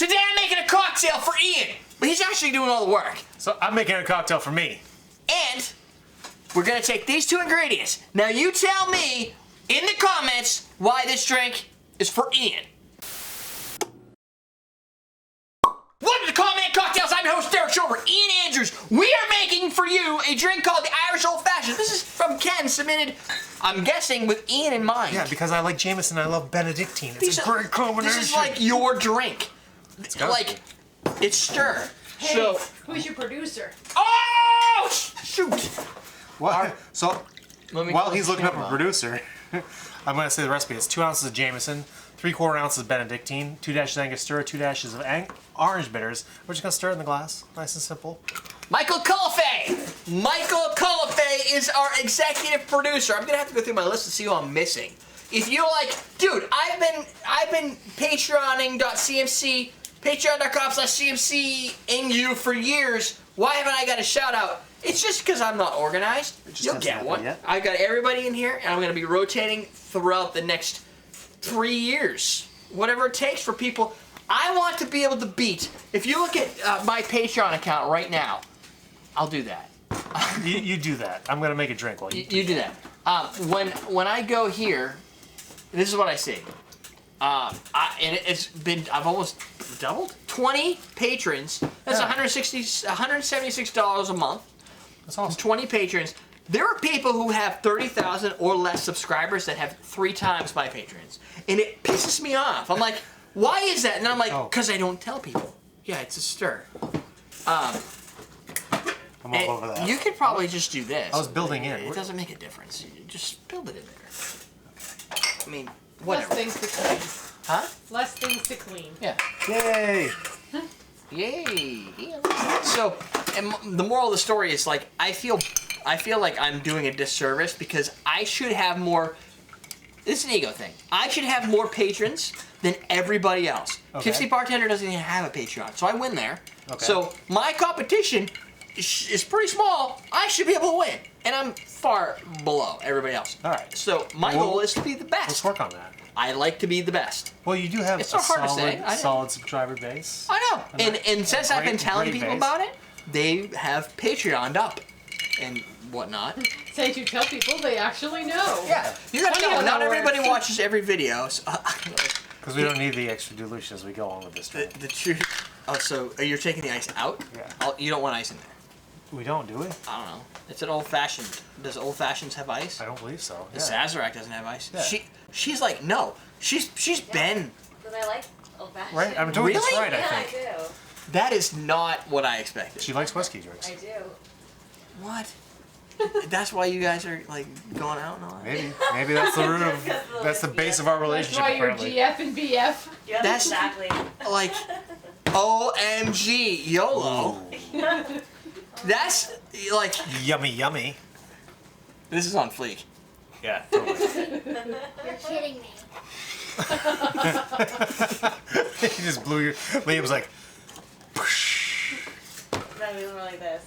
Today I'm making a cocktail for Ian, but he's actually doing all the work. So I'm making a cocktail for me. And we're gonna take these two ingredients. Now you tell me in the comments why this drink is for Ian. Welcome to Comment Cocktails. I'm your host, Derrick Schommer, Ian Andrews. We are making for you a drink called the Irish Old Fashioned. This is from Ken, submitted, I'm guessing, with Ian in mind. Yeah, because I like Jameson and I love Benedictine. It's a great combination. This is like your drink. Like, it's stir. Hey, So, who's your producer? oh, shoot. What? So, while he's looking up a camera. producer, I'm going to say the recipe. It's 2 ounces of Jameson, 3/4 ounces of Benedictine, 2 dashes of Angostura, 2 dashes of orange bitters. We're just going to stir it in the glass. Nice and simple. Michael Cullifay. Michael Cullifay is our executive producer. I'm going to have to go through my list to see who I'm missing. If you're like, dude, I've been patreoning.cmc, patreon.com/cmc in you for years. Why haven't I got a shout out? It's just because I'm not organized. You'll get one. I got everybody in here, and I'm going to be rotating throughout the next 3 years. Whatever it takes for people. I want to be able to beat. If you look at my Patreon account right now, I'll do that. You do that. I'm going to make a drink while you do that. When I go here, this is what I see. I've almost doubled. 20 patrons. That's $176 a month. That's awesome. 20 patrons. There are people who have 30,000 or less subscribers that have 3 times my patrons, and it pisses me off. I'm like, why is that? And I'm like, because I don't tell people. Yeah, it's a stir. I'm all over that. You could probably just do this. I was building in. It doesn't make a difference. You just build it in there. I mean, whatever. Less things to clean. Huh? Less things to clean. Yeah. Yay! Yay! Yeah. So, and the moral of the story is like I feel like I'm doing a disservice because I should have more. This is an ego thing. I should have more patrons than everybody else. Okay. Tipsy Bartender doesn't even have a Patreon, so I win there. Okay. So my competition is pretty small. I should be able to win, and I'm far below everybody else. All right. So my goal is to be the best. Let's work on that. I like to be the best. Well, you do have It's a not hard to say. solid subscriber base. I know. And since I've been telling great people base. about it, they have Patreoned up and whatnot. Say to tell people they actually know. Yeah. You gotta know, not everybody followers. watches every video. So, Because we don't need the extra dilution as we go on with this drink. the truth. Oh, so you're taking the ice out? Yeah. You don't want ice in there. We don't, do we? I don't know. It's an old fashioned. Does old fashions have ice? I don't believe so. The Yeah. Sazerac doesn't have ice. Yeah. She's like, no. She's been. But I like old fashioned. Right? I'm doing this Really? right, I Yeah, I think. do. That is not what I expected. She likes whiskey drinks. I do. What? That's why you guys are like going out and all that? Maybe that's the root of, Because of the that's the whiskey. base of our That's relationship, why you're apparently. GF and BF. Yeah, That's- exactly. Like, OMG, YOLO. That's like, Yummy, yummy. this is on fleek. Yeah, totally. You're kidding me. He just blew your... Liam's like... Then we were like this.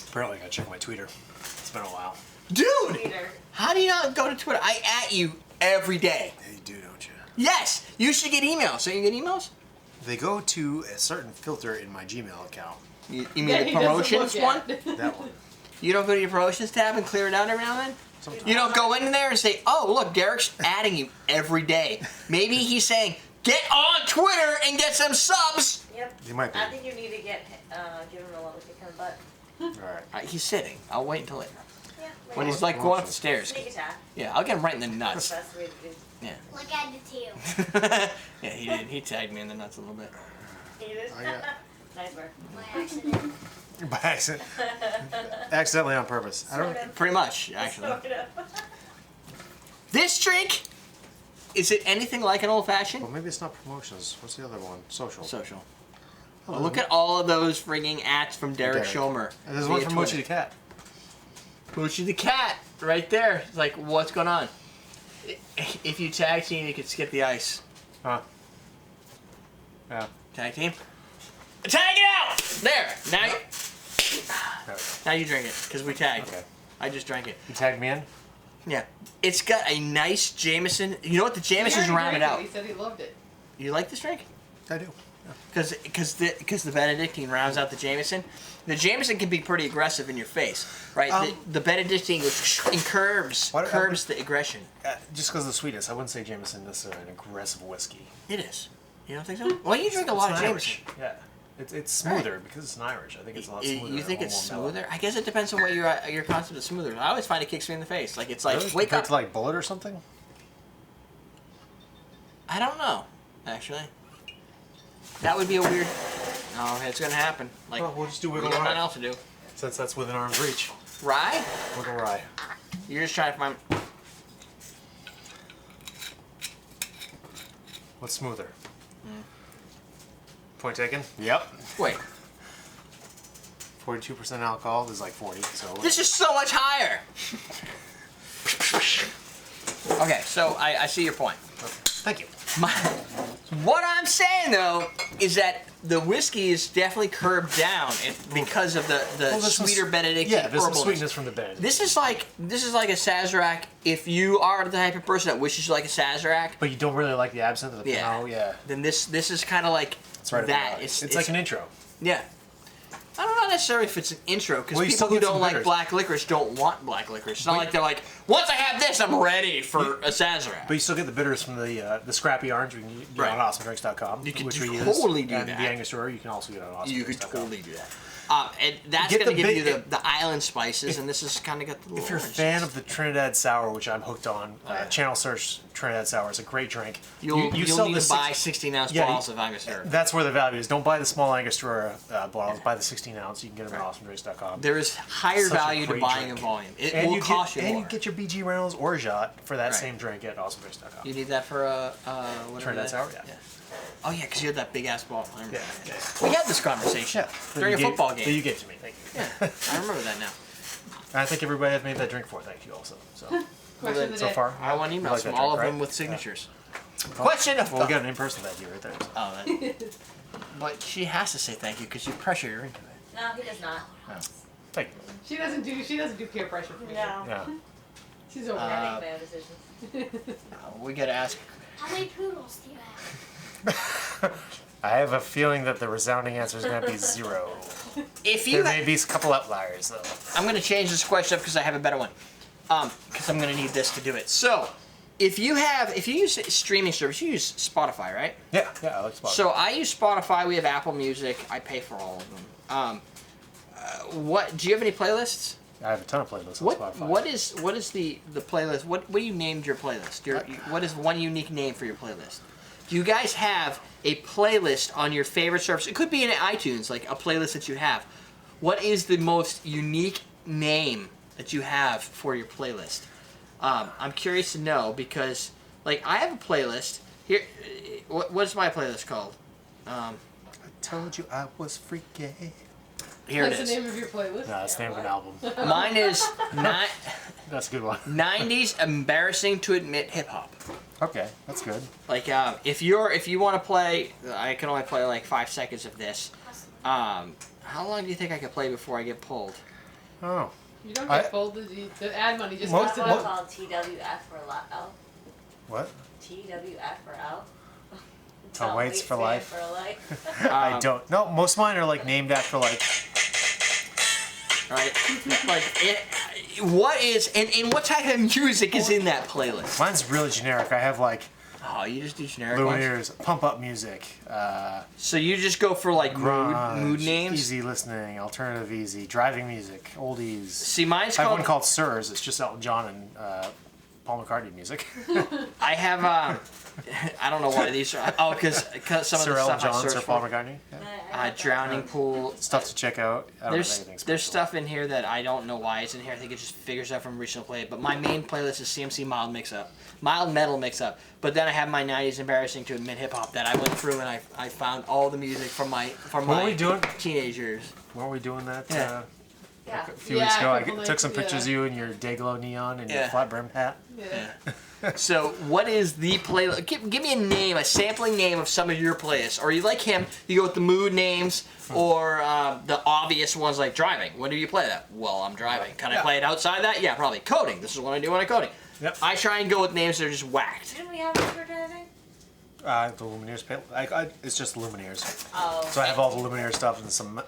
Apparently I gotta check my tweeter. It's been a while. Dude, Peter. how do you not go to Twitter? I at you every day. Yeah, you do, don't you? Yes, you should get emails. So you get emails? They go to a certain filter in my Gmail account. You mean That the he doesn't promotions look one? at. That one. You don't go to your promotions tab and clear it out every now and then? Sometimes. You don't go in there and say, oh, look, Derek's adding you every day. Maybe he's saying, get on Twitter and get some subs. Yep. You might be. I think you need to give him a little kick in the butt. Alright. He's sitting. I'll wait until later. Yeah. When he's like going up the stairs. Sneak attack. Yeah, I'll get him right in the That's nuts. the best way to do. Yeah. Look at the two. Yeah, he did. He tagged me in the nuts a little bit. He did. I got- Nice work. By accident. By accident. Accidentally on purpose. I don't... Pretty much, actually. Sort of. This drink, is it anything like an old fashioned? Well, maybe it's not promotions. What's the other one? Social. Social. Well, look at all of those frigging ads from Derrick Schommer. And there's one via from Mochi Twitter. the Cat. Mochi the cat, right there. It's like, what's going on? If you tag team, you could skip the ice. Huh. Yeah. Tag team. Tag it out! There. Now you drink it, because we tagged. Okay. I just drank it. You tagged me in? Yeah. It's got a nice Jameson. You know what? The Jameson's He already rounded drank out. it. He said he loved it. You like this drink? I do. Because the Benedictine rounds out the Jameson. The Jameson can be pretty aggressive in your face, right? The Benedictine goes and curbs the aggression. Just because of the sweetness, I wouldn't say Jameson is an aggressive whiskey. It is. You don't think so? Well, you drink a lot of It's Jameson. Irish. Yeah. It's smoother because it's an Irish. I think it's a lot smoother. You think a it's little more smoother? I guess it depends on what your concept of smoother. I always find it kicks me in the face. Like it's like mellow. Really? wake Compared up. to like Bullet or something? I don't know, actually. That would be a weird. No, it's gonna happen. Like Well, we'll just do we Wiggle got nothing Rye. else to do. Since that's within arm's reach. Rye? Wiggle Rye. You're just trying to find. What's smoother? Point taken? Yep. Wait. 42% alcohol. This is like 40. So This is so much higher. Okay, so I see your point. thank you. What I'm saying though is that the whiskey is definitely curbed down because of the there's some sweeter Benedictine Yeah, there's some herbalness. sweetness from the Benedict. This is like a Sazerac. If you are the type of person that wishes you like a Sazerac, But you don't really like the absinthe of the Yeah. Pinot. Yeah. then this is kind of like It's right up that. your alley. It's like an intro. Yeah. I don't know necessarily if it's an intro because Well, you people still who get some don't like bitters. black licorice don't want black licorice. It's not like they're like, once I have this, I'm ready for a Sazerac. But you still get the bitters from the scrappy orange we can get Right. on awesomedrinks.com, You can which we totally use. do and that. the Angostura you can also get on awesomedrinks.com. You could totally do that. And that's Get going to the give you big- the island spices, and this has kind of got the little If you're a orange fan spice. of the Trinidad Sour, which I'm hooked on, yeah. channel search Trinidad Sour. It's a great drink. You'll sell need the to buy 16-ounce Yeah, bottles of Angostura. That's where the value is. Don't buy the small Angostura bottles. Buy the 16 ounce. You can get them Right. at awesomedrinks.com. There is higher Such a value to great buying drink. in volume. It And will you cost get, you and more. you get your BG Reynolds or Jot for that Right. same drink at awesomedrinks.com. You need that for whatever Trinidad that- Sour, yeah. Oh yeah, because you had that big ass bottle. I remember Yeah, that. yeah. We had this conversation during a football That game. you gave to me. Thank you. Yeah, I remember that now. And I think everybody has made that drink for. Thank you also. So, Question of the so day. far, I want you emails like from that all drink, of them right? with signatures. Question of Well, we got an in-person thank you right there. So. Oh, that, but she has to say thank you because you pressure her into it. No, he does not. Thank you. She doesn't do peer pressure for me. No. Yeah. She's over I it. make my own decisions. We gotta ask. How many poodles do you have? I have a feeling that the resounding answer is going to be 0. If you, There may be a couple outliers though. I'm gonna change this question up because I have a better one. Because I'm gonna need this to do it. So, if you use streaming service, you use Spotify, right? Yeah, I like Spotify. So I use Spotify. We have Apple Music. I pay for all of them. What do you have any playlists? I have a ton of playlists on Spotify. What is the playlist? What do you named your playlist? What is one unique name for your playlist? Do you guys have a playlist on your favorite service? It could be in iTunes, like a playlist that you have. What is the most unique name that you have for your playlist? I'm curious to know because, like, I have a playlist here. What's my playlist called? I told you I was freaky. Here it That's is. the name of your playlist. No, it's the name of an album. Mine is That's a good one. 90s embarrassing to admit hip hop. Okay, that's good. Like if you want to play, I can only play like 5 seconds of this. How long do you think I could play before I get pulled? Oh. You don't I- get pulled. The ad money just Most- goes to That's them. called TWF for L. What? TWF for L. Oh, waits for life. For life. I don't. No, most of mine are like named after like. Right? Like what is and what type of music is in that playlist? Mine's really generic. I have like Oh, you just do generic ones. Lumineers, pump up music, So you just go for like grunge, mood names. easy listening, alternative easy, driving music, oldies. See, mine's I have called. one called Sirs. It's just Elton John and Paul McCartney music. I have. I don't know why these are. Oh, because some Sir of the Elton stuff I John, search Sir Paul for. McCartney. Yeah. Drowning Pool. Stuff to check out. I don't know There's anything there's special. stuff in here that I don't know why it's in here. I think it just figures out from recent play. But my main playlist is CMC mild metal mix up. But then I have my 90s embarrassing to admit hip hop that I went through and I found all the music from my What are we doing? teenage years. Weren't we doing that? Yeah. Yeah. A few weeks ago, I couple took some nights, pictures of you in your Dayglow neon and your Yeah. flat brim hat. Yeah. So, what is the playlist? Give me a name, a sampling name of some of your playlists. Or you like him, you go with the mood names or the obvious ones like driving. When do you play that? Well, I'm driving. Can I play it outside that? Yeah, probably. Coding. This is what I do when I'm coding. Yep. I try and go with names that are just whacked. Didn't we have it for driving? The Lumineers it's just Lumineers. Oh. So I have all the Lumineer stuff and some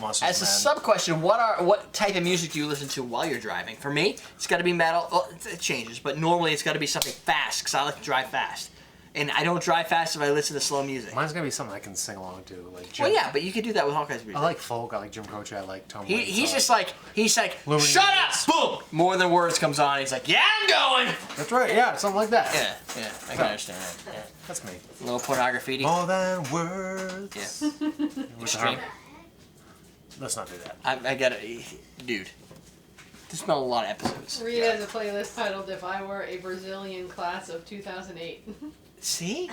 Monsters As a Man. sub-question, what type of music do you listen to while you're driving? For me, it's got to be metal. Well, it changes, but normally it's got to be something fast because I like to drive fast. And I don't drive fast if I listen to slow music. Mine's gonna be something I can sing along to, like Jim. Well, yeah, but you could do that with all kinds of music. I like folk. I like Jim Croce. I like Tom Waits. He's I just like, Lumineers. shut up, boom! More than words comes on. He's like, yeah, I'm going. That's right. Yeah, something like that. Yeah, I can understand that. Yeah. That's me. A little pornography. More than words. Yeah. With the Extreme. harmony. Let's not do that. I got it, dude. There's been a lot of episodes. Rita has a playlist titled "If I Were a Brazilian Class of 2008." See?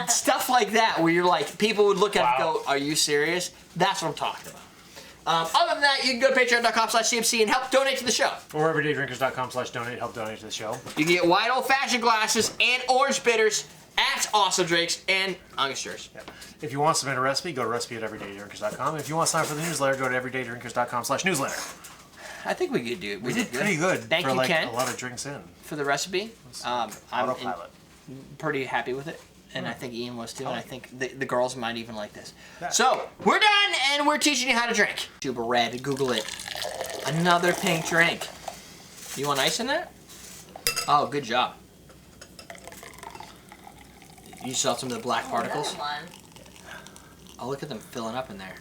Stuff like that where you're like, people would look at it and Wow. go, are you serious? That's what I'm talking about. Other than that, you can go to patreon.com/CMC and help donate to the show. Or everydaydrinkers.com/donate. Help donate to the show. You can get white old-fashioned glasses and orange bitters at Awesome Drinks and Angosturas. Yeah. If you want to submit a recipe, go to recipe@everydaydrinkers.com. If you want to sign up for the newsletter, go to everydaydrinkers.com/newsletter. I think we could do it. We did pretty good Thank for you, like Ken, a lot of drinks in. for the recipe. I'm Autopilot. pretty happy with it. And I think Ian was too, and I think the girls might even like this. Yeah. So, we're done, and we're teaching you how to drink. Super red, Google it. Another pink drink. You want ice in that? Oh, good job. You saw some of the black particles? Another one. Oh, look at them filling up in there.